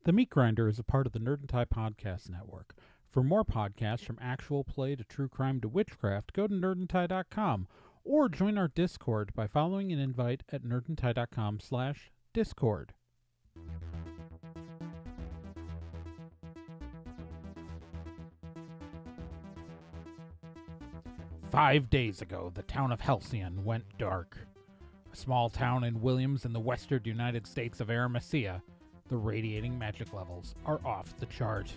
The Meat Grinder is a part of the Nerd and Tie Podcast Network. For more podcasts from actual play to true crime to witchcraft, go to nerdandtie.com or join our Discord by following an invite at nerdandtie.com/discord. "5 days ago, the town of Halcyon went dark. A small town in Williams in the western United States of Aramecia, the radiating magic levels are off the chart.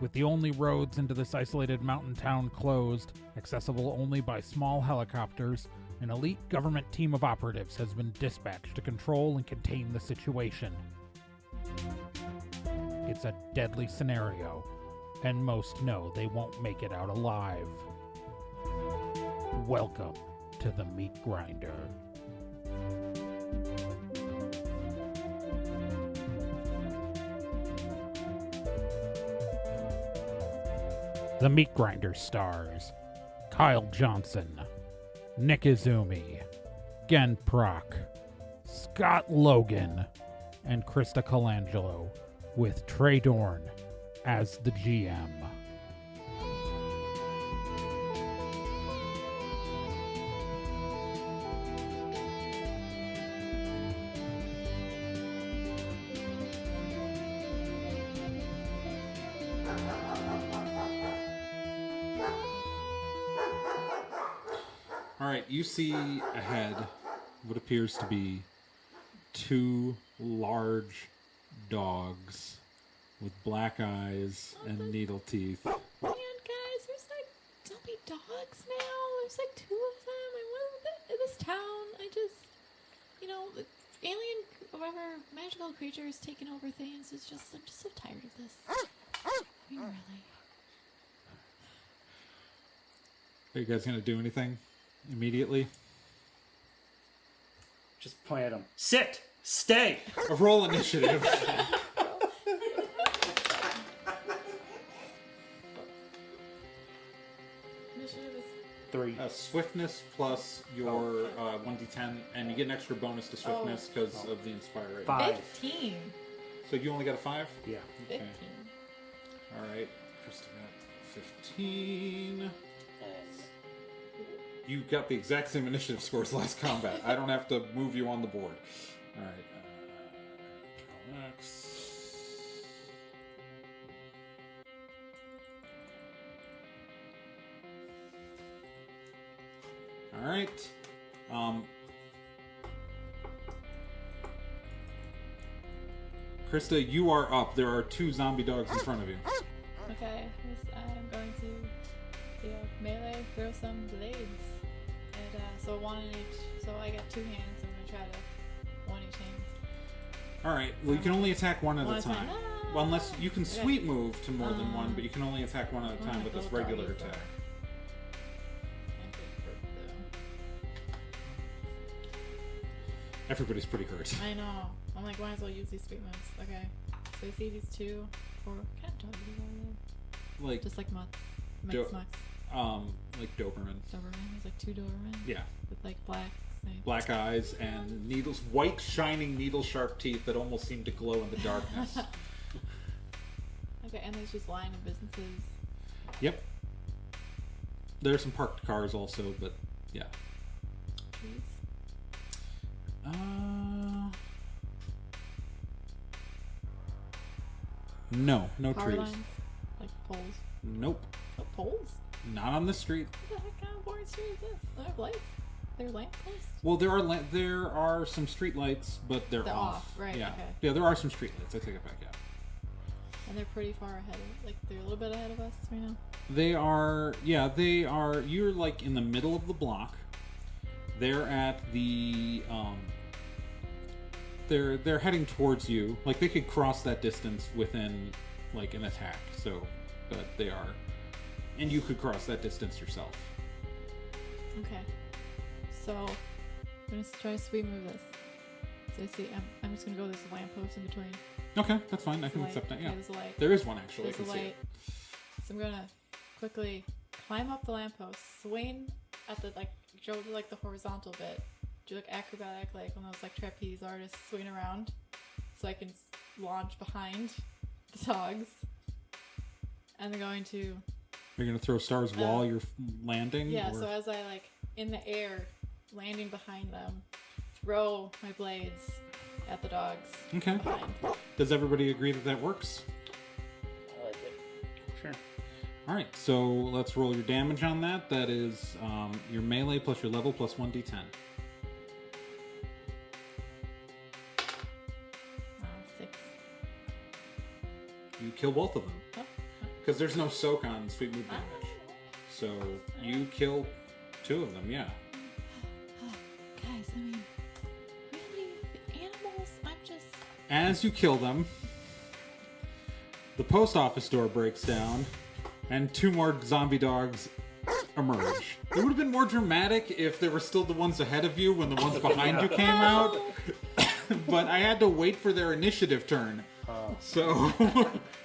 With the only roads into this isolated mountain town closed, accessible only by small helicopters, an elite government team of operatives has been dispatched to control and contain the situation. It's a deadly scenario, and most know they won't make it out alive. Welcome to the Meat Grinder." The Meat Grinder stars Kyle Johnson, Nick Izumi, Gen Proc, Scott Logan, and Krista Colangelo, with Trey Dorn as the GM. Alright, you see ahead what appears to be two large dogs with black eyes and needle teeth. Man, guys, there's like zombie dogs now. There's like two of them. I want this town. I just, the alien, whatever, magical creatures taking over things. I'm just so tired of this. I mean, really. Are you guys going to do anything immediately? Just point at him. Sit! Stay! A roll initiative. Initiative is 3. Swiftness plus your 1d10, and you get an extra bonus to swiftness because of the Inspire rating. 5. 15. So you only got a 5? Yeah. 15. Alright, Krista got 15. You got the exact same initiative score as last combat. I don't have to move you on the board. Alright, Alex. Alright. Krista, you are up. There are two zombie dogs in front of you. Okay, I'm going to melee, throw some blades. And so one in each. So I got two hands. I'm going to try to one each hand. Alright, well you can only attack one at a time. Ah! Well, unless you can sweep move to more than one, but you can only attack one at a time with this regular attack. Everybody's pretty hurt. I know. I'm like, might as well use these sweet moves. Okay. So you see these two, what kind of dogs are they? Like, Just like mutts. Mutts. like Doberman. Doberman. There's like two Doberman. Yeah. With like black snakes. Black eyes and needles, white shining needle sharp teeth that almost seem to glow in the darkness. Okay, and there's just line of businesses. Yep. There are some parked cars also, but yeah. Trees. No Power trees. lines. Like poles. Nope. Oh, poles? Not on this street. What the heck kind of boring street is this? They have lights? They're lampposts? Well, there are some street lights, but they're off. Right, Yeah. okay. Yeah, there are some street lights. I take it back. Yeah. And they're pretty far ahead of, like, they're a little bit ahead of us right now. They are. Yeah, they are. You're like in the middle of the block. They're at the. They're heading towards you. Like they could cross that distance within like an attack. So, but they are, and you could cross that distance yourself. Okay. So, I'm gonna try to sweep move this. So I see, I'm just gonna go this lamppost in between. Okay, that's fine. I There's can a light. accept that. Yeah, Okay, there's a light. there is one actually. There's I a can see light. it. So I'm gonna quickly climb up the lamppost, swing at the go to the horizontal bit, do acrobatic, like one of those trapeze artists swing around, so I can launch behind the dogs. And they're going to... You're going to throw stars while you're landing? Yeah, or? so as I, in the air, landing behind them, throw my blades at the dogs. Okay. Behind. Does everybody agree that works? I like it. Sure. All right, so let's roll your damage on that. That is your melee plus your level plus 1d10. 6. You kill both of them. Oh. Because there's no soak on sweet move damage. So you kill 2 of them, yeah. Guys, I mean, really? The animals? I'm just... As you kill them, the post office door breaks down, and 2 more zombie dogs emerge. It would have been more dramatic if there were still the ones ahead of you when the ones behind you came out. But I had to wait for their initiative turn. So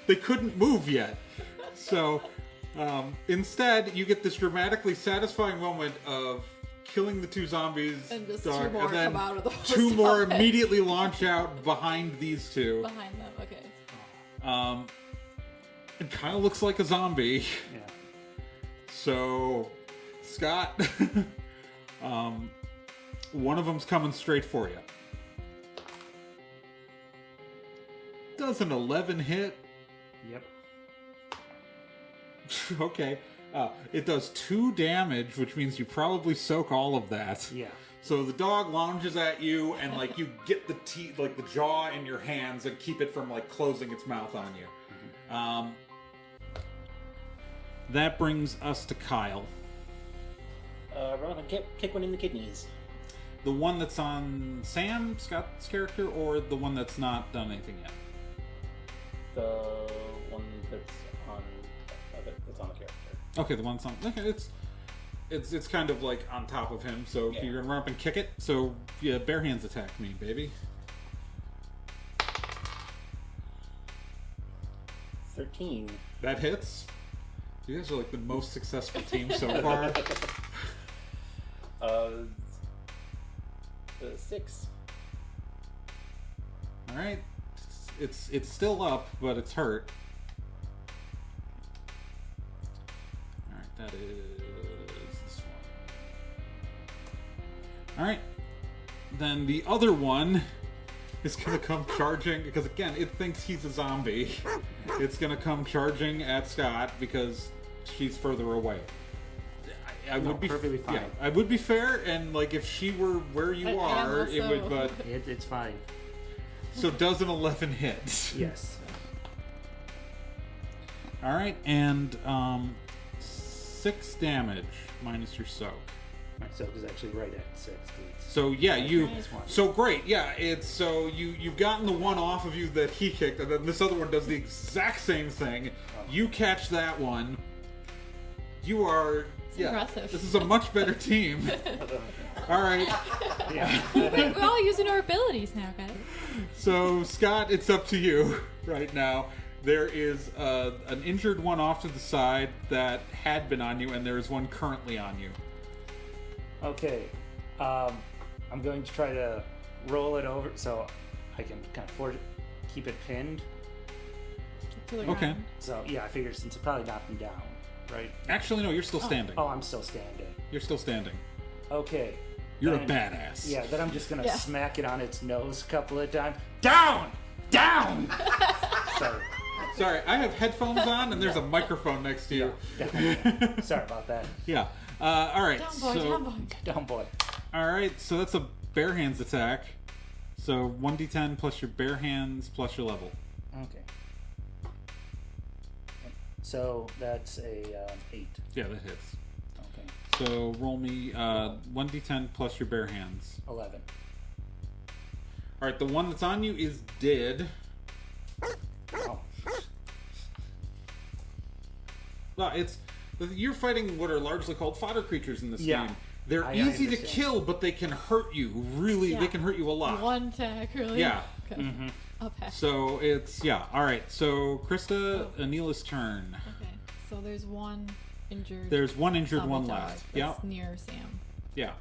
they couldn't move yet. So instead, you get this dramatically satisfying moment of killing the 2 zombies, And just dog, 2 more and then come out of the post 2 more office. immediately launch out behind these 2. Behind them, okay. It kind of looks like a zombie. Yeah. So, Scott, one of them's coming straight for you. Does an 11 hit? Yep. Okay. It does 2 damage, which means you probably soak all of that. Yeah. So the dog lunges at you, and you get the teeth, the jaw in your hands, and keep it from closing its mouth on you. Mm-hmm. That brings us to Kyle. Run and kick one in the kidneys. The one that's on Sam, Scott's character, or the one that's not done anything yet? The one that's on the character. Okay, the one that's on. Okay, it's kind of on top of him. So Yeah. you're gonna run up and kick it. So yeah, bare hands attack me, baby. 13. That hits. You guys are the most successful team so far. 6. All right, it's still up, but it's hurt. All right, that is this one. All right, then the other one is gonna come charging because again, it thinks he's a zombie. It's gonna come charging at Scott because she's further away. I would be perfectly fine. Yeah, I would be fair, and if she were where you I am are, it would. also. But It's fine. so does an 11 hit? Yes. All right, and 6 damage minus your soak. My soak is actually right at 6. So yeah, you. Nice. So great, yeah. It's so you've gotten the one off of you that he kicked, and then this other one does the exact same thing. You catch that one. You are. Impressive. This is a much better team. All right. Yeah. We're all using our abilities now, guys. So Scott, it's up to you right now. There is an injured one off to the side that had been on you, and there is one currently on you. Okay. I'm going to try to roll it over so I can kind of keep it pinned. To the Okay. ground. So yeah, I figured since it probably knocked me down, right? Actually, no, you're still standing. Oh, I'm still standing. You're still standing. Okay. You're Then- a badass. Yeah, then I'm just gonna Yeah. smack it on its nose a couple of times. Down! Down! Sorry. Sorry, I have headphones on, and there's a microphone next to you. Down. Sorry about that. Yeah. All right. Down boy, so, down boy. Down boy. all right. So that's a bare hands attack. So 1d10 plus your bare hands plus your level. Okay. So that's a 8. Yeah, that hits. Okay. So roll me 1d10 plus your bare hands. 11. All right. The one that's on you is dead. Oh. Well, you're fighting what are largely called fodder creatures in this Yeah. game. They're I easy to understand. kill, but they can hurt you. Really, they Yeah. can hurt you a lot. One attack, really? Yeah. Okay. Mm-hmm. Okay. So it's all right. So Krista, Anila's turn. Okay. So there's one injured. There's one injured, zombie one dog left. Yeah, that's near Sam, yeah,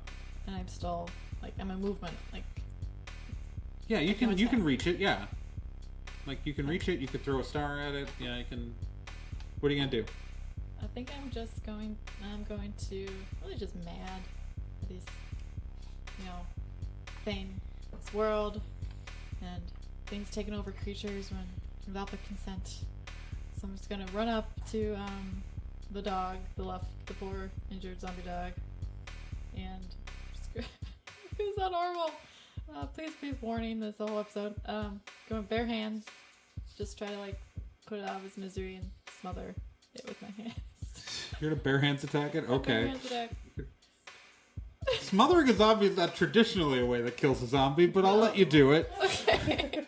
and I'm still I'm in movement. yeah. You can attack. reach it. Yeah. Like, you can reach it, you could throw a star at it, yeah, you can... What are you gonna do? I think I'm going to really just mad at these, this world, and things taking over creatures without the consent. So I'm just gonna run up to the dog, the poor injured zombie dog, and just it's not normal. Please warning this whole episode. Going bare hands, just try to put it out of his misery and smother it with my hands. You're gonna bare hands attack it? Okay. Bare hands attack. Smothering a zombie is not traditionally a way that kills a zombie, but I'll let you do it. Okay.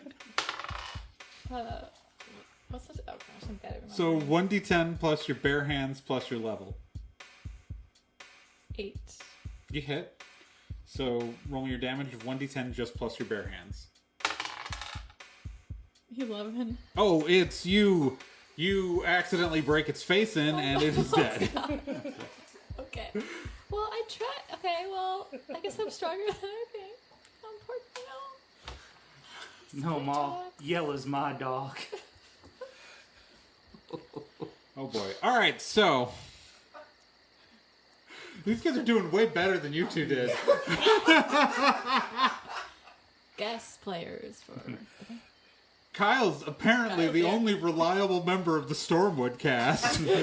What's the... Oh gosh, I'm bad at So remembering. 1d10 plus your bare hands plus your level. 8. You hit. So roll me your damage of 1d10 just plus your bare hands. 11. Oh, it's you. You accidentally break its face in, and it is dead. Okay. Well, I tried. Okay, well, I guess I'm stronger than I think. I'm poor, No, Ma. Yell is my dog. Oh boy. Alright, so. These guys are doing way better than you two did. Guest players for... Kyle's apparently the only reliable member of the Stormwood cast. This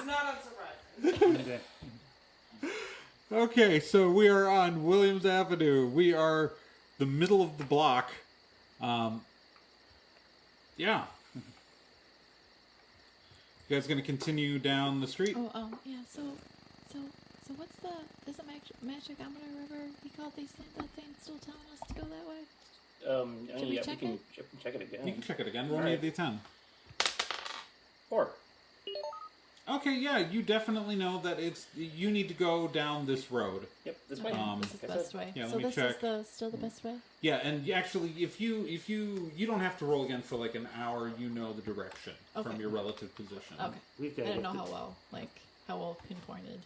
is not unsurprising. Okay, so we are on Williams Avenue. We are the middle of the block. Yeah. You guys gonna continue down the street? Yeah, so what's the... Is it Magicometer River? He called these things, that thing still telling us to go that way? Can we we check can it? check it again. You can check it again. Roll me a Alright. d10. 4. Okay, yeah, you definitely know that you need to go down this road. Yep, this way. This is the best way. yeah, let So me this check. is still the best way? Yeah, and actually, if you don't have to roll again for like an hour, you know the direction from Okay. your relative position. Okay. We've I got didn't know how well pinpointed.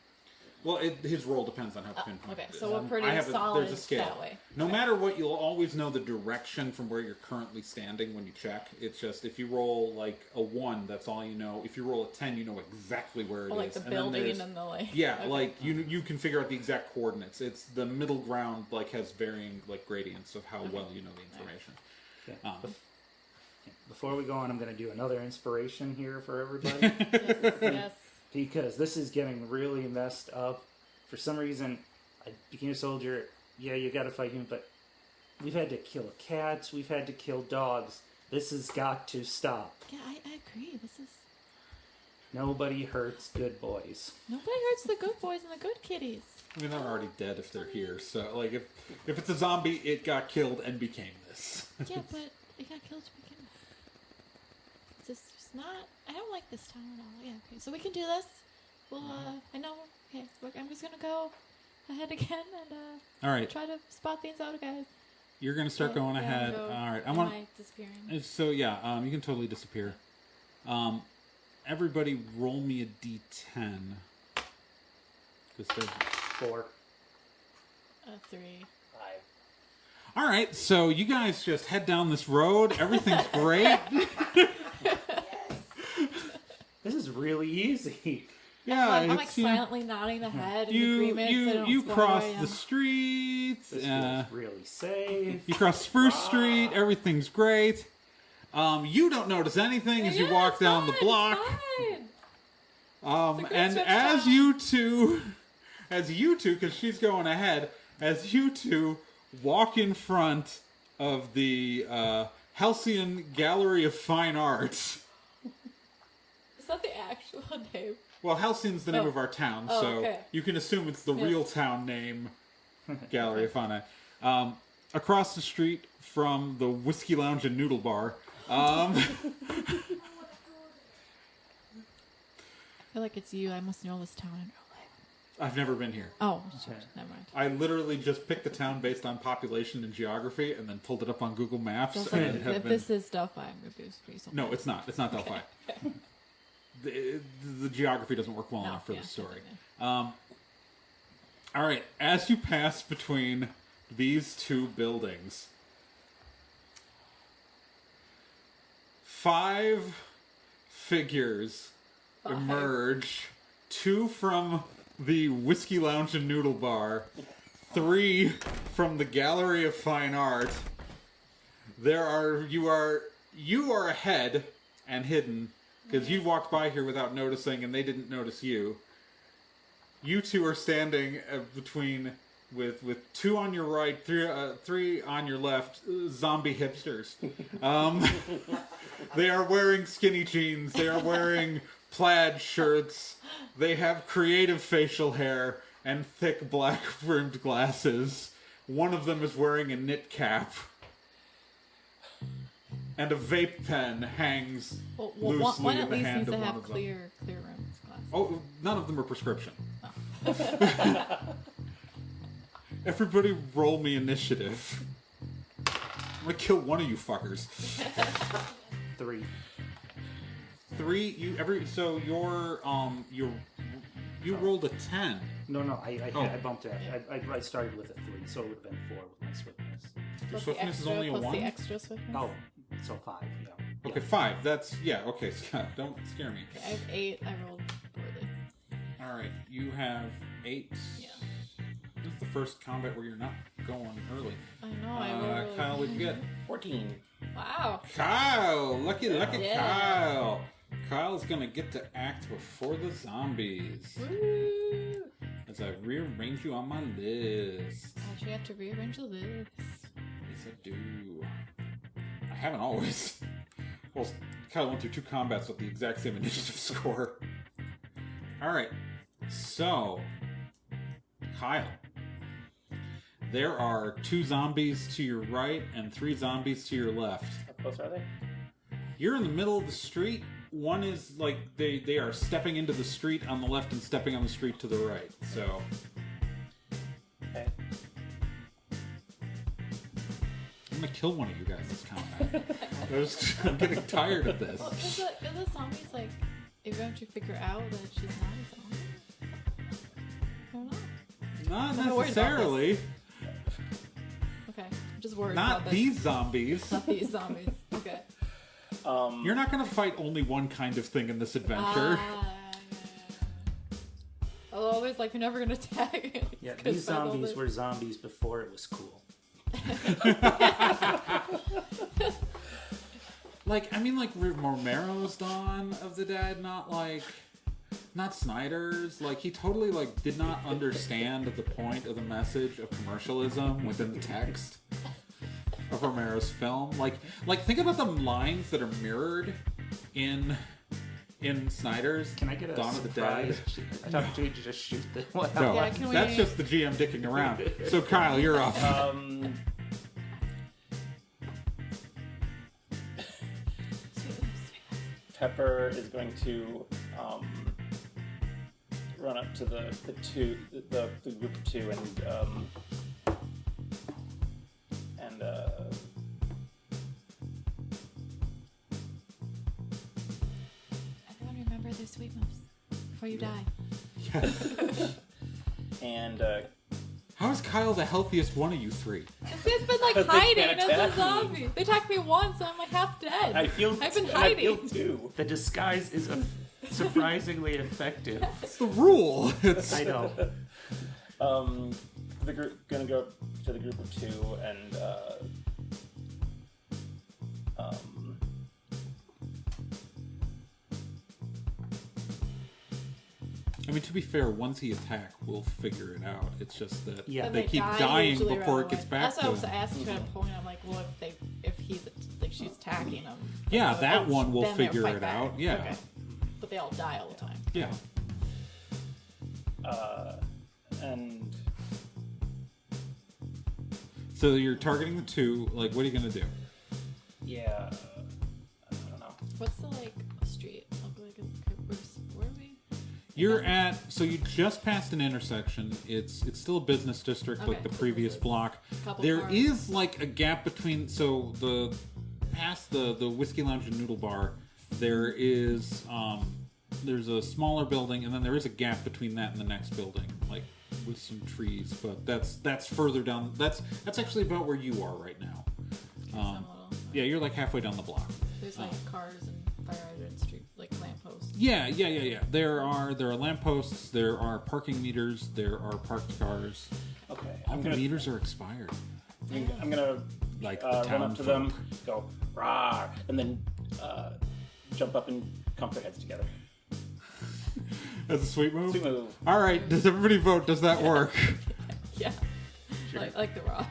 Well, his roll depends on how pinpointed Okay, it is. so we're pretty there's solid a scale. that way. No matter what, you'll always know the direction from where you're currently standing when you check. It's just if you roll like a 1, that's all you know. If you roll a 10, you know exactly where it is. Or like the And then building there's- and the Yeah, Okay. like you can figure out the exact coordinates. It's the middle ground has varying gradients of how well you know the information. Okay. Before we go on, I'm going to do another inspiration here for everybody. Yes. Because this is getting really messed up. For some reason, I became a soldier. Yeah, you got to fight him, but we've had to kill cats. We've had to kill dogs. This has got to stop. Yeah, I agree. This is... Nobody hurts good boys. Nobody hurts the good boys and the good kitties. I mean, they're already dead if they're here. So, if it's a zombie, it got killed and became this. Yeah, but it got killed to begin with. It's just not... I don't like this town at all. Yeah, okay. So we can do this. Well, I know... Okay, look, I'm just gonna go ahead again and All right, try to spot things out, guys. you're gonna start going ahead. All right, I want. disappearing. So yeah, you can totally disappear. Everybody, roll me a d10. Because 4. 3. 5. all right, so you guys just head down this road. Everything's great. This is really easy. Yeah, I'm like it's, you- silently nodding the head in you agreement. so I don't you spoil cross where I am. the streets. This feels really safe. You cross Spruce Street. Everything's great. You don't notice anything as you Yeah, walk it's down the fine, block. it's fine. It's a And good as stretch you two, because she's going ahead, as you two walk in front of the Halcyon Gallery of Fine Arts. Is that the actual name? Well, Halcyon's the name Oh. of our town, Oh, so okay. you can assume it's the Yes. real town name, Gallery of Fine Arts. Across the street from the Whiskey Lounge and Noodle Bar. I feel like it's you. I must know this town in real life. I've never been here. Oh, shit. Never mind. I literally just picked the town based on population and geography, and then pulled it up on Google Maps. So if, and have if been... this is Delphi, I'm going to be something. No, it's not. It's not Delphi. The geography doesn't work well enough for the story. All right, as you pass between these two buildings, 5 figures emerge. 2 from the Whiskey Lounge and Noodle Bar. 3 from the Gallery of Fine Art. You are ahead and hidden because you walked by here without noticing, and they didn't notice you. You two are standing between with 2 on your right, 3 on your left. Zombie hipsters. They are wearing skinny jeans. They are wearing plaid shirts. They have creative facial hair and thick black rimmed glasses. One of them is wearing a knit cap. And a vape pen hangs loosely one in at the least hand needs to of one have of them. clear rims glasses. Oh, none of them are prescription. Everybody roll me initiative. I'm gonna kill one of you fuckers. 3. 3, so you rolled a 10. No, I bumped it. I started with a 3, so it would have been 4 with my swiftness. Your swiftness is only a plus 1? the extra swiftness. Oh, so 5, yeah. Okay, 5. That's, okay, Scott, don't scare me. Okay, I have 8. I rolled poorly. Alright, you have 8. Yeah. This is the first combat where you're not going early. I know. I rolled really Kyle, what'd you get? 14. Wow. Kyle! Lucky Yeah. Kyle! Kyle's gonna get to act before the zombies. Woo! As I rearrange you on my list. I actually have to rearrange the list. Yes, I do. I haven't always. Well, Kyle went through 2 combats with the exact same initiative score. Alright, so, Kyle. There are 2 zombies to your right and 3 zombies to your left. How close are they? You're in the middle of the street. One is like they are stepping into the street on the left and stepping on the street to the right. So Okay. I'm gonna kill one of you guys this combat. I'm getting tired of this. Well, is the zombies like eventually figure out that she's not a zombie? I don't know. Not I'm worried about necessarily. Okay, I'm just worried Not about these zombies. Not these zombies. Okay. You're not gonna fight only one kind of thing in this adventure. Although there's like you're never gonna tag. Yeah, these zombies were zombies before it was cool. Like, I mean, like Romero's Dawn of the Dead, not Snyder's. Like, he totally did not understand the point of the message of commercialism within the text of Romero's film. Like think about the lines that are mirrored in Snyder's Can I get a Dawn of the surprise? Dead. I thought you just shoot the one. No, Yeah, can we- that's just the GM dicking around. So Kyle, you're up. Pepper is going to run up to the group of 2 and Everyone remember their sweet moves before you die. and How is Kyle the healthiest one of you 3? It's been like Because they hiding can't as attack a me. zombie. They attacked me once and I'm like half dead. I've been I hiding. feel too. The disguise is surprisingly effective. It's the rule. It's I know. The group gonna go up to the group of 2 and I mean, to be fair, once he attack, we'll figure it out. It's just that Yeah. they keep die dying usually before right it gets away. back That's to what I was him. asking at a point. I'm like, well, if he's like she's attacking him. Yeah, then that one we'll then they'll figure fight it back. out. Yeah. Okay. But they all die all the time. Yeah. and So you're targeting the 2. Like, what are you gonna do? yeah, I don't know. What's the street? Where are we? You're so you just passed an intersection. It's still a business district like Okay, the previous businesses. block. Couple There cars. is a gap between past the Whiskey Lounge and Noodle Bar. There is there's a smaller building, and then there is a gap between that and the next building, with some trees. But that's further down. That's actually about where you are right now. I'm a little- Yeah, you're halfway down the block. There's like cars and fire hydrants, street like lampposts. Yeah. There are lampposts. There are parking meters. There are parked cars. Okay. All the meters are expired. I'm gonna Like the run town up to folk. them, go rah, and then jump up and comp their heads together. That's a sweet move. Sweet move. All right. Does everybody vote? Does that work? Yeah. Like the raw.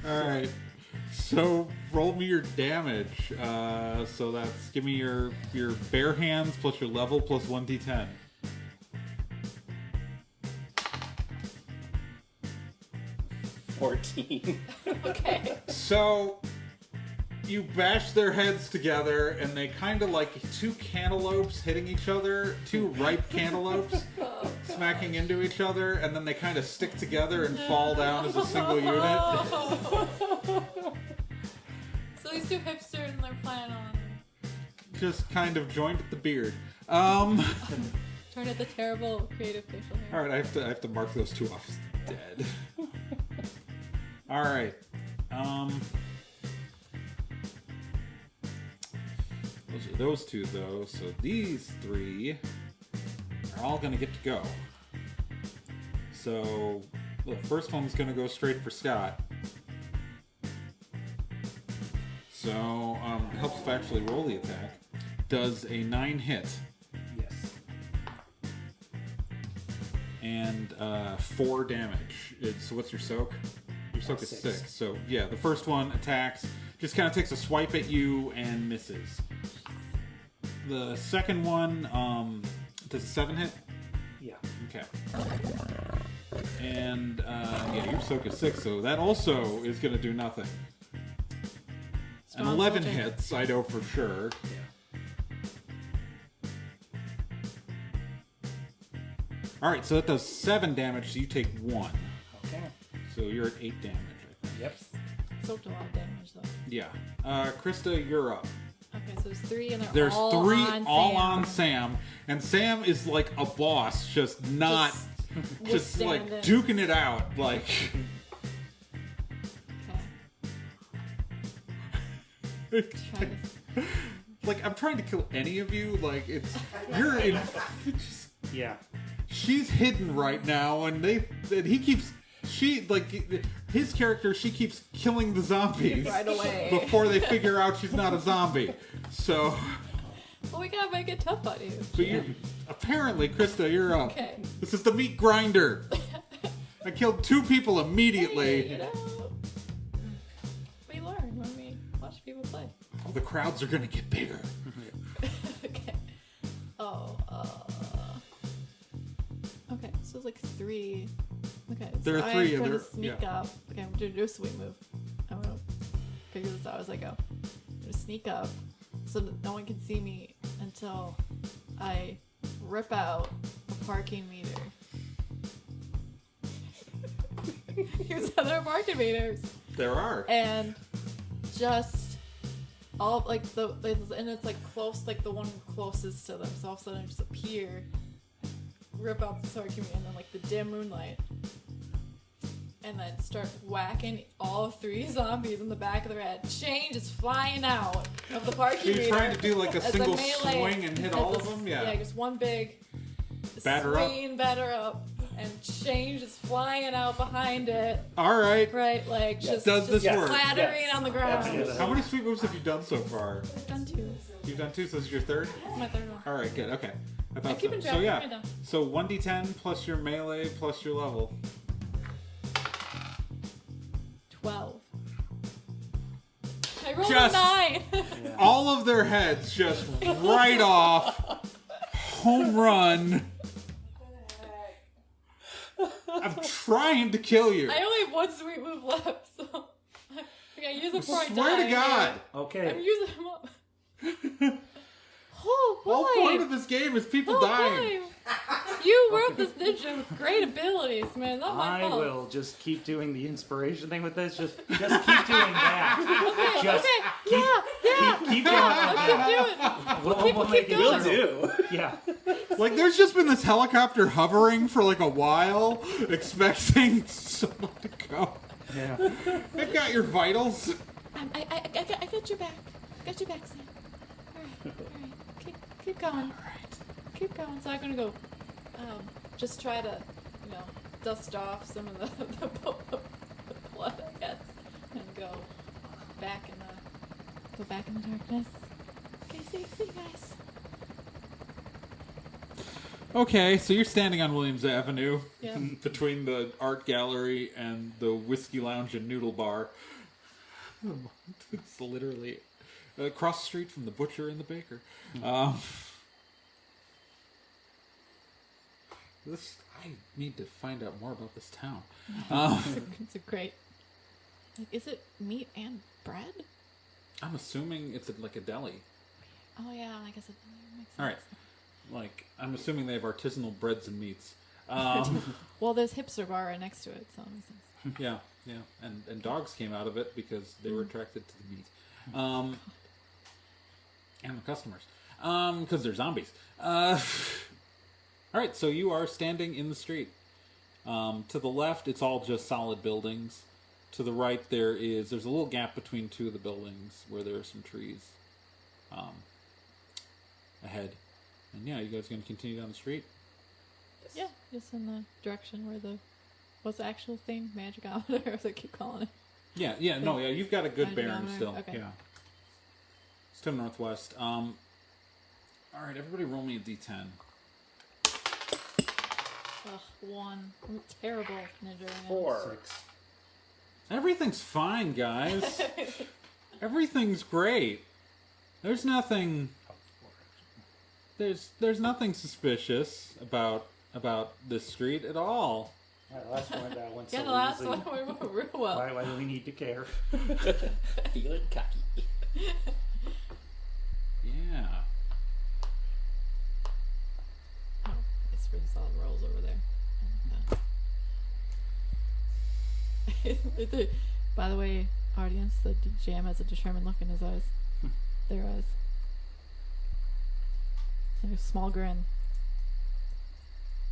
All right. So roll me your damage. So that's give me your bare hands plus your level plus 1d10. $14. Okay. So you bash their heads together, and they kind of like two cantaloupes hitting each other, two ripe cantaloupes smacking into each other, and then they kind of stick together and fall down as a single unit. So these two hipsters and they're planning on Just kind of joined at the beard. turn at the terrible creative facial hair. All right, I have to mark those two off as dead. All right. Those are those two, though. So these three are all going to get to go. So the first one's going to go straight for Scott. So it helps if I actually roll the attack. Does a 9 hit Yes. and 4 damage. So what's your soak? Your soak is 6. 6. So yeah, the first one attacks, just kind of takes a swipe at you and misses. The second one, does a 7 hit? Yeah. Okay. And yeah, your soak is 6, so that also is going to do nothing. An Strong 11 soldier. hits, I know for sure. Yeah. Alright, so that does 7 damage, so you take 1. Okay. So you're at 8 damage, I think. Yep. Soaked a lot of damage though. Yeah. Krista, you're up. Okay, so there's 3 and they're There's all 3 on all Sam. on Sam, and Sam is like a boss, just not, just like withstand it. duking it out, like. Okay. Trying to... Like, I'm trying to kill any of you. Like, you're in. Yeah. She's hidden right now, and he keeps. His character, she keeps killing the zombies Right away. before they figure out she's not a zombie. So, Well, we gotta make it tough on you. but apparently, Krista, you're up. Okay. This is the meat grinder. I killed 2 people immediately. You know, we learn when we watch people play. Oh, the crowds are gonna get bigger. Okay. Oh, okay, so it's like 3. Okay, There so are 3 I'm of gonna there. sneak Yeah. up. Okay, I'm gonna do a sweep move. I'm gonna figure this out as I go. I'm gonna sneak up so that no one can see me until I rip out a parking meter. Here's other parking meters. There are. And just all like and it's like close, like the one closest to them. So all of a sudden I just appear, rip out the parking meter, and then like the dim moonlight, and then start whacking all 3 zombies in the back of their head. Change is flying out of the parking meter. You're trying to do like a as single melee- swing and hit as all a- of them? Yeah. Yeah, just one big Batter up. swing, batter up, and change is flying out behind it. All right. Right, like just, Does this just work? clattering Yes. on the ground. Absolutely. How many sweet moves have you done so far? I've done 2. You've done 2, so this is your 3rd? That's my 3rd one. All right, good. Okay. I thought I'm keeping so. track. So yeah. Write it down. So 1d10 plus your melee plus your level. 12. I rolled Just- a 9. All of their heads just right off. Home run. I'm trying to kill you. I only have 1 sweet move left, so I gotta use it before I die. Swear to God. I'm Okay. using them up. Oh boy! Whole point of this game is people Oh, dying. boy. You wrote this ninja with great abilities, man. Not my I fault. will just keep doing the inspiration thing with this. Just keep doing that. Okay, Just okay. keep- Yeah. Keep doing I'll that. keep doing it. We'll make it going. through. Yeah. Like, there's just been this helicopter hovering for like a while, expecting someone to go. Yeah. They've got your vitals. I got your back. Got your back, Sam. Keep going. Keep going. So I'm gonna go, just try to, dust off some of the blood, I guess, and go back in the darkness. Okay, see you guys. Okay, so you're standing on Williams Avenue Yeah. between the art gallery and the whiskey lounge and noodle bar. It's literally across the street from the butcher and the baker. I need to find out more about this town. It's a great. Like, is it meat and bread? I'm assuming it's like a deli. Oh yeah, I guess it makes sense. All right. Like, I'm assuming they have artisanal breads and meats. Well, there's hipster bar right next to it, so it makes sense. Yeah. And dogs came out of it because they were attracted to the meat. And the customers. Because they're zombies. All right, so you are standing in the street. To the left, it's all just solid buildings. To the right, there's a little gap between two of the buildings where there are some trees ahead. And yeah, you guys going to continue down the street? Yeah, just in the direction where what's the actual thing? Magicometer, as I keep calling it. Yeah, you've got a good bearing Magicometer? still. Okay. Yeah. It's to the northwest. All right, everybody roll me a d10. Ugh, 1. I'm terrible ninja. 4. 6. Everything's fine, guys. Everything's great. There's nothing nothing suspicious about this street at all. The last one went so Yeah, the last easy. one we went real well. Why do we need to care? Feeling cocky. Yeah. Oh, it's pretty solid rolls over there. By the way, audience, the jam has a determined look in his eyes. Their eyes. And a small grin.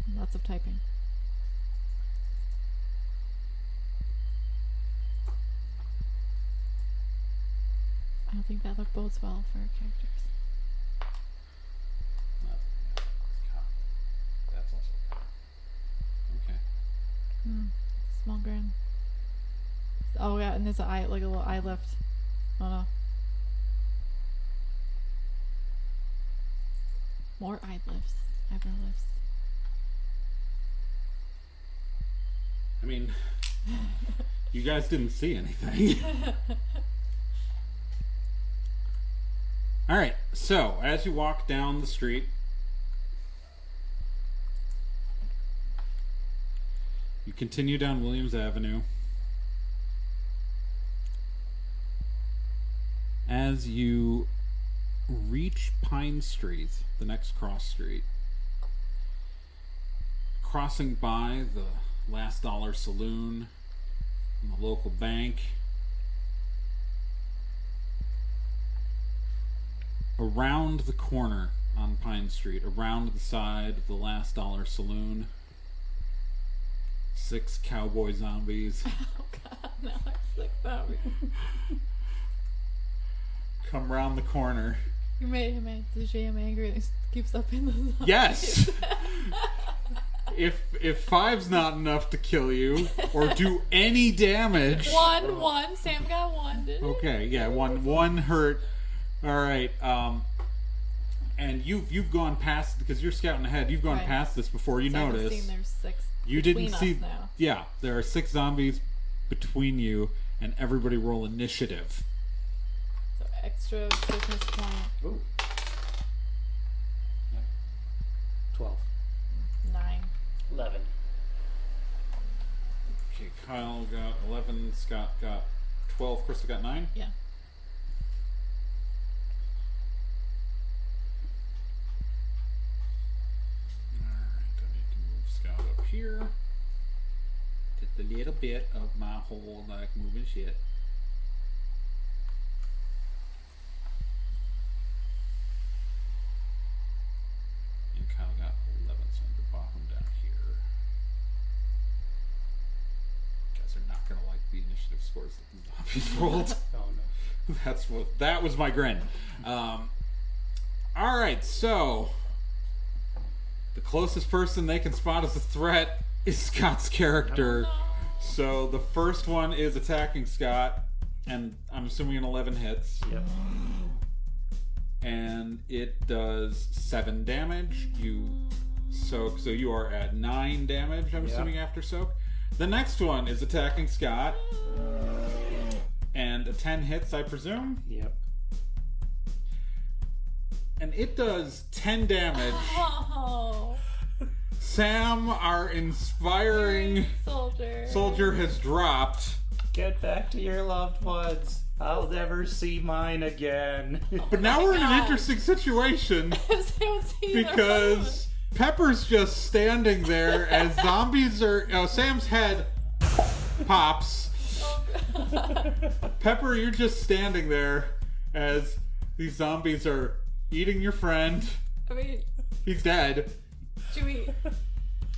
And lots of typing. I don't think that look bodes well for our characters. That's also okay. Small grin. Oh yeah, and there's an eye, like a little eye lift. Oh no. More eye lifts. Eyebrow lifts. I mean, you guys didn't see anything. All right, so as you walk down the street, you continue down Williams Avenue. As you reach Pine Street, the next cross street, crossing by the Last Dollar Saloon and the local bank, around the corner on Pine Street, around the side of the Last Dollar Saloon, 6 cowboy zombies Oh god, now I'm sick about it. come around the corner. You made the jam angry and he keeps up in the zombies. Yes! If 5's not enough to kill you or do any damage. One. Sam got 1, didn't he? Okay, yeah, one hurt. All right, and you've gone past because you're scouting ahead. You've gone Right. past this before you So I've notice. seen there's 6 You between didn't us see. now. Yeah, there are 6 zombies between you, and everybody roll initiative. So extra business point. Ooh. 12. 9. 11. Okay, Kyle got 11. Scott got 12. Krista got 9. Yeah. Alright, I need to move Scott up here. Just a little bit of my whole, moving shit. And Kyle got 11, so I'm the bottom down here. Guys are not gonna like the initiative scores that the zombies rolled. Oh no. That was my grin. All right, so the closest person they can spot as a threat is Scott's character. So the first one is attacking Scott, and I'm assuming an 11 hits. Yep. And it does 7 damage. You soak, so you are at 9 damage, I'm assuming, after soak. The next one is attacking Scott. And a 10 hits, I presume. Yep. And it does 10 damage. Oh, Sam, our inspiring soldier, has dropped. Get back to your loved ones. I'll never see mine again. But now we're in an God. interesting situation because Pepper's just standing there as zombies are... Sam's head pops. Pepper, you're just standing there as these zombies are eating your friend. I mean, He's dead. do we...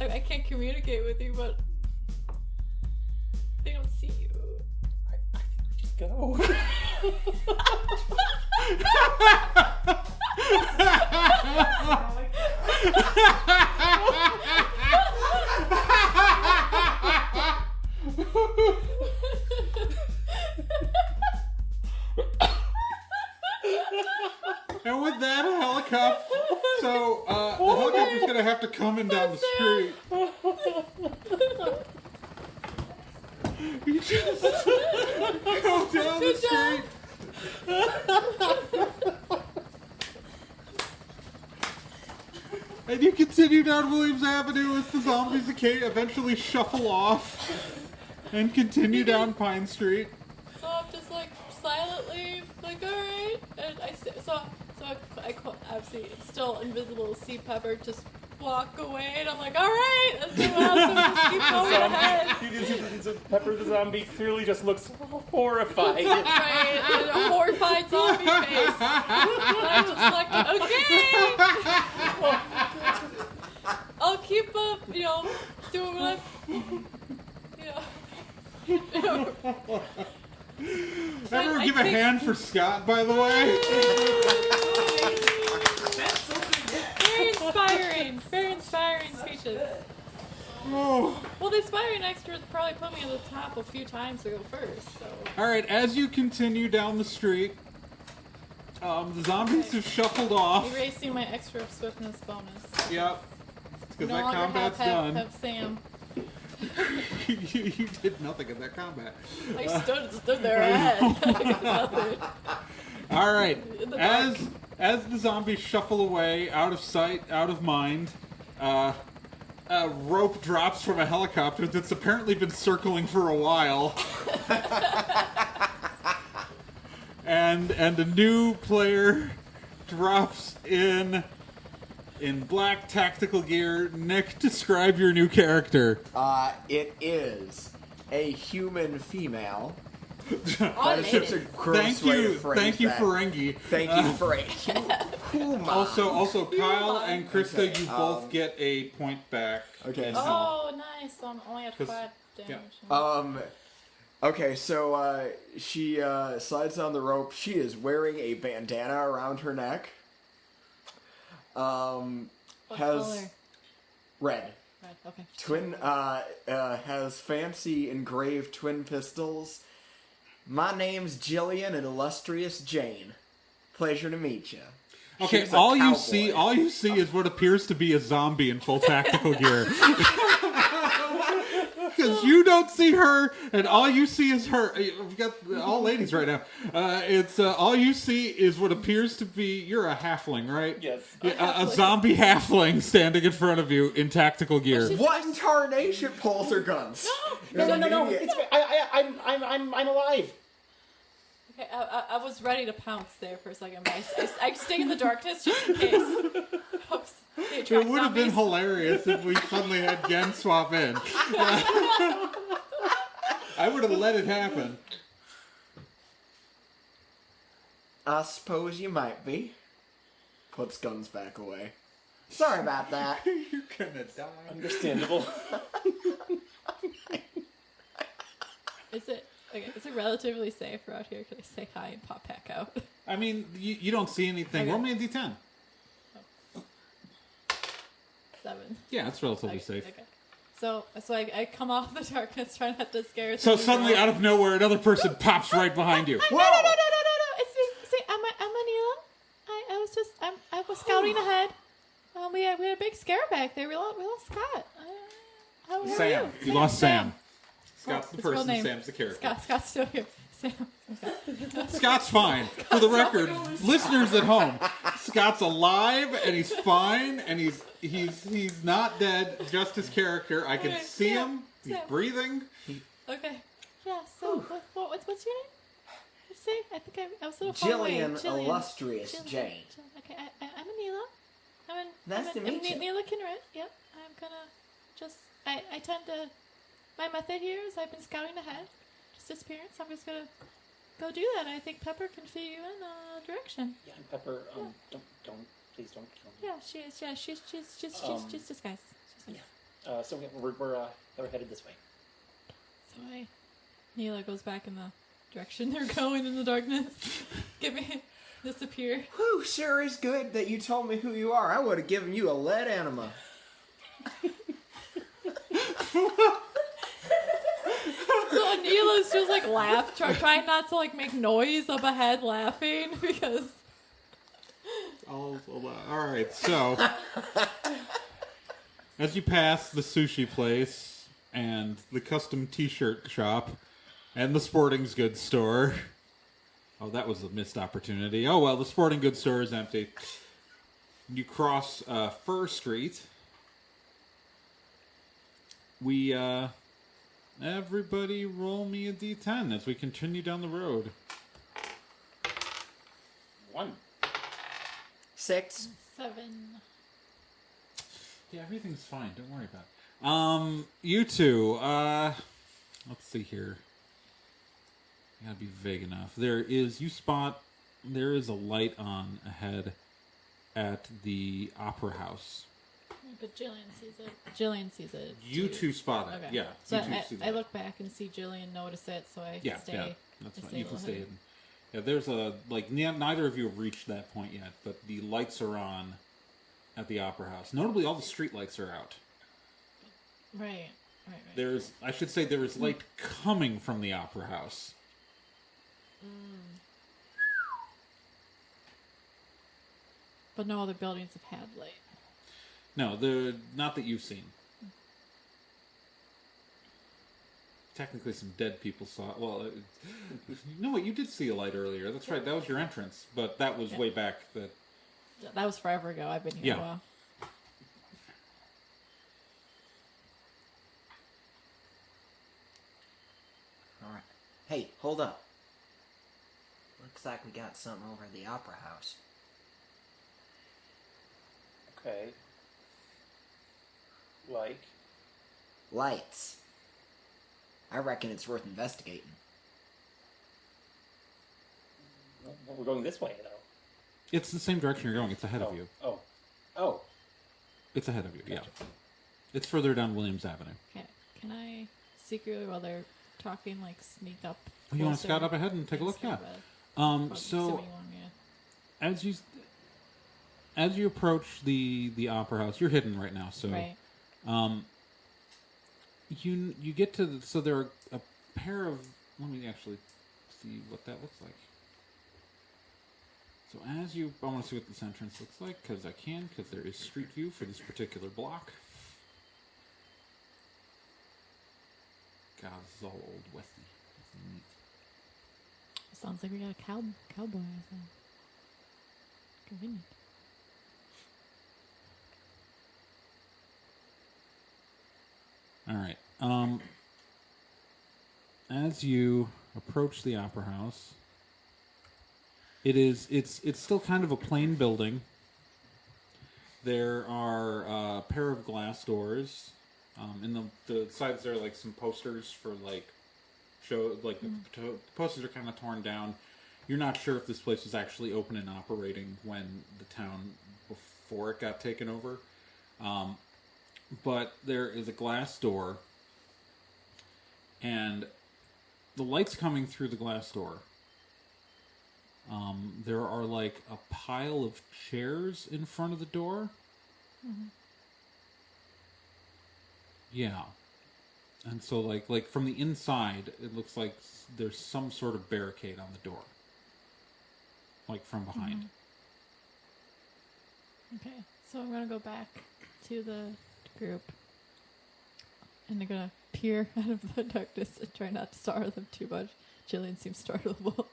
I can't communicate with you, but they don't see you. I think we just go. And with that, a helicopter. So, the helicopter's gonna have to come in down the street. You just go down the street. And you continue down Williams Avenue as the zombies eventually shuffle off and continue down Pine Street. So I'm just like silently like, all right, and I obviously it's still invisible to see Pepper just walk away, and I'm like, all right, let's do what else. Just keep going ahead. Pepper the zombie clearly just looks horrified. Right, and a horrified zombie face. And I'm just like, okay, I'll keep up, doing what Everyone give a hand for Scott, by the way. Very inspiring speeches. Oh. Well, the inspiring extra probably put me at the top a few times to go first, so. Alright, as you continue down the street, the zombies have shuffled off. Erasing my extra swiftness bonus. Yep. Because No that longer combat's have done. Sam. you did nothing in that combat. I stood there ahead. Nothing. Alright, In the dark. as the zombies shuffle away, out of sight, out of mind, a rope drops from a helicopter that's apparently been circling for a while. and a new player drops in black tactical gear. Nick, describe your new character. It is a human female. All That's just a ladies. gross way to phrase Thank you, that. Ferengi. Thank you, Frank. Huma. Also, Kyle Human. and Krista, Okay, you both get a point back. Okay. Oh, nice. So I'm only at 'Cause- 5 damage. Okay, so she slides down the rope. She is wearing a bandana around her neck. What Has color? red. Red, okay. Twin has fancy engraved twin pistols. My name's Jillian and illustrious Jane. Pleasure to meet you. Okay, She's a all you cowboy. see is what appears to be a zombie in full tactical gear. Because you don't see her, and all you see is her. We've got all ladies right now. It's all you see is what appears to be. You're a halfling, right? Yes. Yeah, a zombie halfling standing in front of you in tactical gear. What in tarnation pulls her guns? No. It's, I'm alive. Okay, I was ready to pounce there for a second, but I stay in the darkness just in case. Oops. They It attract would have been zombies. hilarious if we suddenly had Gen swap in. I would have let it happen. I suppose you might be. Puts guns back away. Sorry about that. You're gonna die. Understandable. Is it relatively safe around here? Can I say hi and pop back out? I mean, you don't see anything. Okay. Roll me a d10. 7. Yeah, it's relatively Okay, safe. okay. So I come off the darkness, trying not to scare. So somebody suddenly, else. out of nowhere, another person pops right behind you. No. It's me. See, I'm Anila. I was scouting ahead. We had a big scare back there. We lost Scott. How are Sam. you? You lost Sam. Scott's the His real person, name. Sam's the character. Scott's still here. Sam. Scott's fine. For the record, listeners at home, Scott's alive and he's fine and he's not dead. Just his character. I can Okay, see Sam, him. He's Sam. breathing. Okay. Yeah. So what's your name? What'd you say? I think I was a little far away. Jillian Illustrious Jane. Okay. I'm Anila. Nice to meet you. Anila Kinrit. Yep. I'm gonna just. I tend to. My method here is I've been scouting ahead. Just disappearance. I'm just gonna go do that. I think Pepper can fit you in direction. Yeah, and Pepper, please don't kill me. Yeah, she is. Yeah, she's disguised. Yeah. So we're headed this way. So Neela goes back in the direction they're going in the darkness. Disappear. Whew, sure is good that you told me who you are. I would have given you a lead enema. So Neela's just like trying not to like make noise up ahead, laughing because. All right, so as you pass the sushi place and the custom T-shirt shop and the sporting goods store, oh, that was a missed opportunity. Oh well, the sporting goods store is empty. You cross Fur Street. Everybody roll me a d10 as we continue down the road. 1. 6. 7. Yeah, everything's fine. Don't worry about it. You two, let's see here. I gotta be vague enough. There is a light on ahead at the Opera House. But Jillian sees it. You too. two spot it. Okay. Yeah. So you two see I that. look back and see Jillian notice it, so I Yeah, stay. yeah. That's I fine. stay You a can little stay hidden. hidden. Yeah, there's neither of you have reached that point yet, but the lights are on at the Opera House. Notably, all the street lights are out. Right. There is light coming from the Opera House. But no other buildings have had light. No, not that you've seen. Technically, some dead people saw it. Well, you know what? You did see a light earlier. That's right. That was your entrance, but that was way back. That was forever ago. I've been here a while. Alright. Hey, hold up. Looks like we got something over at the Opera House. Okay. Like? Lights. I reckon it's worth investigating. Well, we're going this way, though. It's the same direction you're going. It's ahead of you. Oh. It's ahead of you. Yeah. It's further down Williams Avenue. Okay. Can I secretly, while they're talking, like sneak up? Oh, you want to closer? scout up ahead and take a look? Yeah. So So as you approach the Opera House, you're hidden right now. So right. you get to so there are a pair of. Let me actually see what that looks like. So I want to see what this entrance looks like because there is street view for this particular block. God, this is all old westy. That's neat. Sounds like we got a cowboy. So. Convenient. All right. As you approach the Opera House, it's still kind of a plain building. There are a pair of glass doors. In the sides there are like some posters for like show like the posters are kind of torn down. You're not sure if this place was actually open and operating when the town before it got taken over. But there is a glass door, and the light's coming through the glass door. There are like a pile of chairs in front of the door. Yeah. And so, like from the inside, it looks like there's some sort of barricade on the door. Like from behind. Okay, so I'm gonna go back to the group. And they're gonna peer out of the darkness and try not to startle them too much. Jillian seems startleable.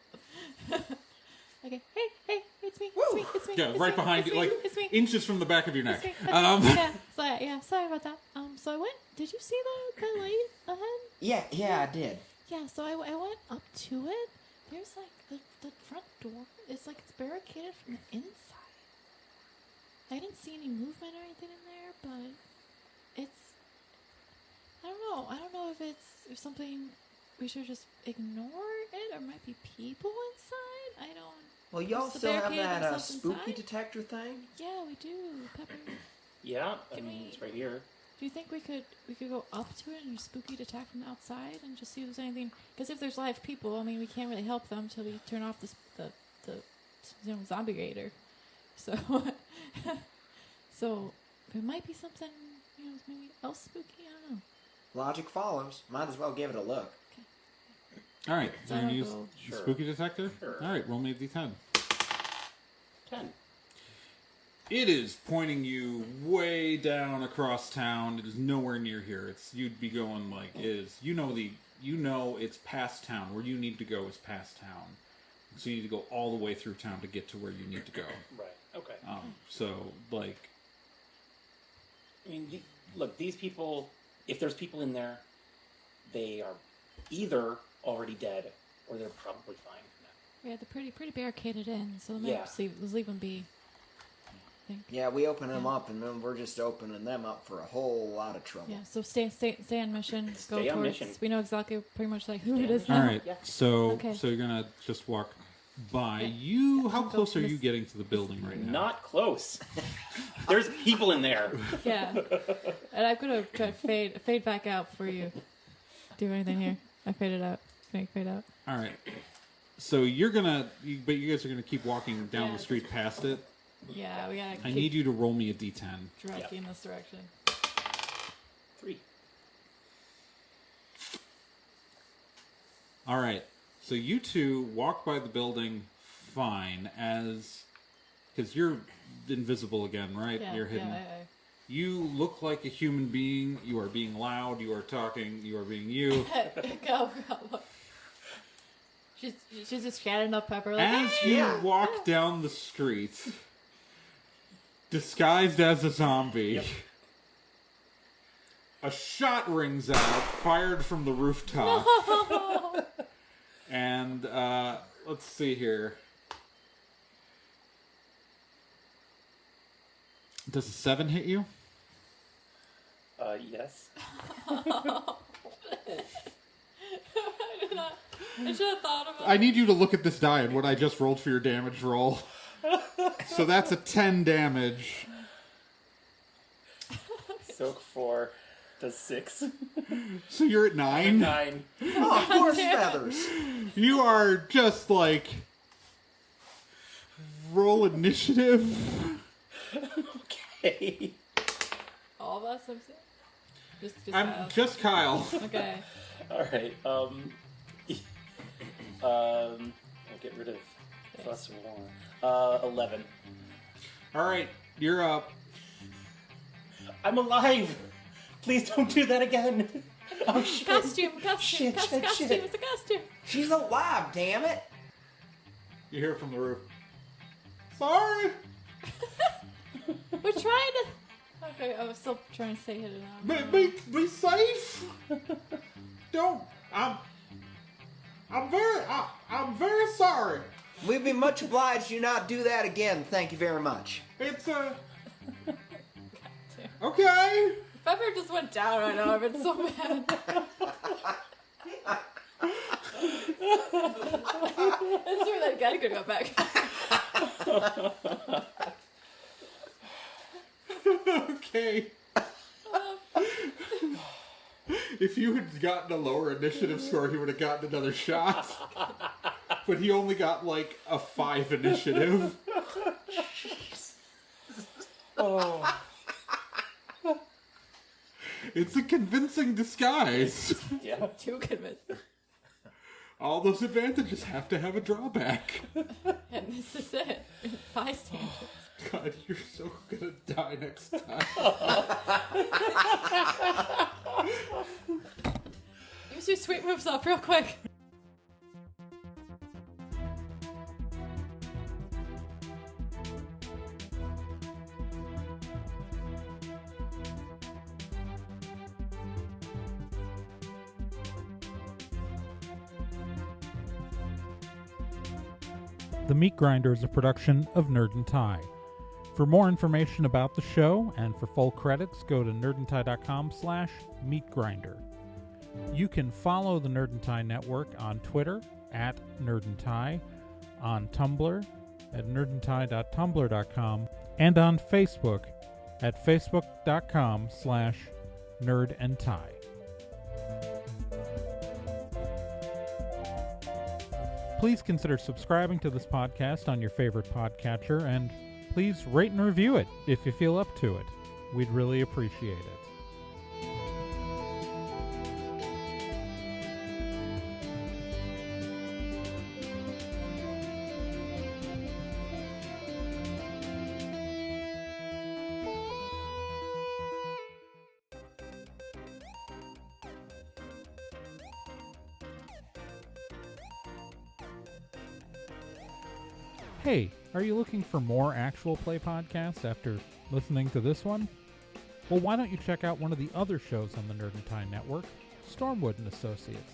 Okay, hey, it's me, it's me. Yeah, it's right me, behind it's you, me, like it's me. inches from the back of your neck. It's me. Yeah, sorry about that. So I went. Did you see the light ahead? Yeah, I did. Yeah, so I went up to it. There's like the front door. It's like it's barricaded from the inside. I didn't see any movement or anything in there, but it's. I don't know if something we should just ignore it, or might be people inside. I don't. Well, y'all Is the still have barricade that themselves spooky inside? detector thing? Yeah, we do, Pepper. Yeah, I Can mean, we- it's right here. Do you think we could go up to it and spooky detect from outside and just see if there's anything? Because if there's live people, I mean, we can't really help them until we turn off the zombie gator. So, so there might be something, maybe else spooky. I don't know. Logic follows. Might as well give it a look. All right, so you're I'll going to use go- the Sure. spooky detector? Sure. All right, roll me a d10. 10. It is pointing you way down across town. It is nowhere near here. You'd be going like it is. You know it's past town. Where you need to go is past town. So you need to go all the way through town to get to where you need to go. Right, okay. So like, I mean, look, these people, if there's people in there, they are either already dead or they're probably fine for now. Yeah, they're pretty barricaded in, so Yeah. let's leave them be. I think. Yeah, we open them up, and then we're just opening them up for a whole lot of trouble. Yeah, so stay on mission. Stay go on towards. mission. We know exactly, pretty much like who Stay it on is mission. now. all right. Yeah. So Okay. so you're gonna just walk by. Yeah. How Go close are this- you getting to the building right now? Not close. There's people in there. Yeah, and I'm gonna try to fade back out before you do anything here. I faded out. Fade out. All right. So but you guys are gonna keep walking down Yeah. the street past it. Yeah, we gotta. I keep need you to roll me a d10. directing in this direction. 3. All right. So you two walk by the building fine because you're invisible again, right? Yeah, You're hidden. Yeah, You look like a human being. You are being loud. You are talking. You are being you. go. She's just chatting up Pepper like, As you Yeah. walk down the street, disguised as a zombie, Yep. a shot rings out, fired from the rooftop. And let's see here. Does a 7 hit you? Yes. I should have thought of it. I need you to look at this die and what I just rolled for your damage roll. So that's a 10 damage. Soak 4 does 6. So you're at 9. 9. Oh, horse feathers! You are just like roll initiative. Okay. All of us. Just I'm Kyle. just Kyle. Okay. Alright, I'll get rid of +1. 11. All right, you're up. I'm alive! Please don't do that again! Oh, shit. Costume. Shit, Costume. shit. It's a costume. She's alive, damn it! You hear from the roof. Sorry. We're trying to. Okay, I was still trying to say it. Be safe. Don't. I'm very sorry. We'd be much obliged you not do that again. Thank you very much. It's okay. Pepper just went down right now. I've been so mad. That's where that guy could go back. Okay. If you had gotten a lower initiative score, he would have gotten another shot. But he only got like a 5 initiative. Oh. It's a convincing disguise. Yeah. Too convinced. All those advantages have to have a drawback. And this is it. Bystanders. God, you're so gonna die next time. Use your sweet moves up real quick. The Meat Grinder is a production of Nerd and Tie. For more information about the show and for full credits, go to nerdandtie.com/meatgrinder. You can follow the Nerd and Tie Network on Twitter at Nerd and Tie, on Tumblr at nerdandtie.tumblr.com, and on Facebook at facebook.com/nerdandtie. Please consider subscribing to this podcast on your favorite podcatcher, and please rate and review it if you feel up to it. We'd really appreciate it. Hey, are you looking for more actual play podcasts after listening to this one? Well, why don't you check out one of the other shows on the Nerd and Tie Network, Stormwood and Associates.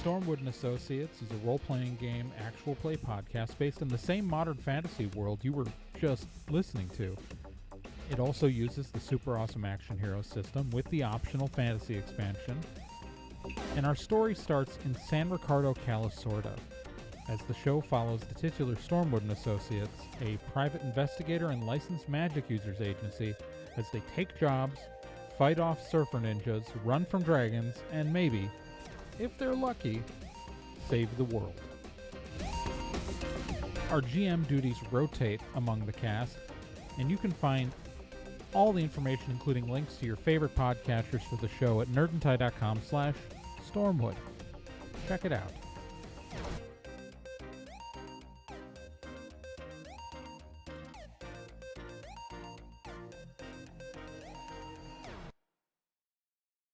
Stormwood and Associates is a role-playing game actual play podcast based in the same modern fantasy world you were just listening to. It also uses the Super Awesome Action Hero system with the optional fantasy expansion. And our story starts in San Ricardo, Calisorda, as the show follows the titular Stormwood and Associates, a private investigator and licensed magic users agency, as they take jobs, fight off surfer ninjas, run from dragons, and maybe, if they're lucky, save the world. Our GM duties rotate among the cast, and you can find all the information, including links to your favorite podcasters for the show, at nerdandtie.com/Stormwood. Check it out.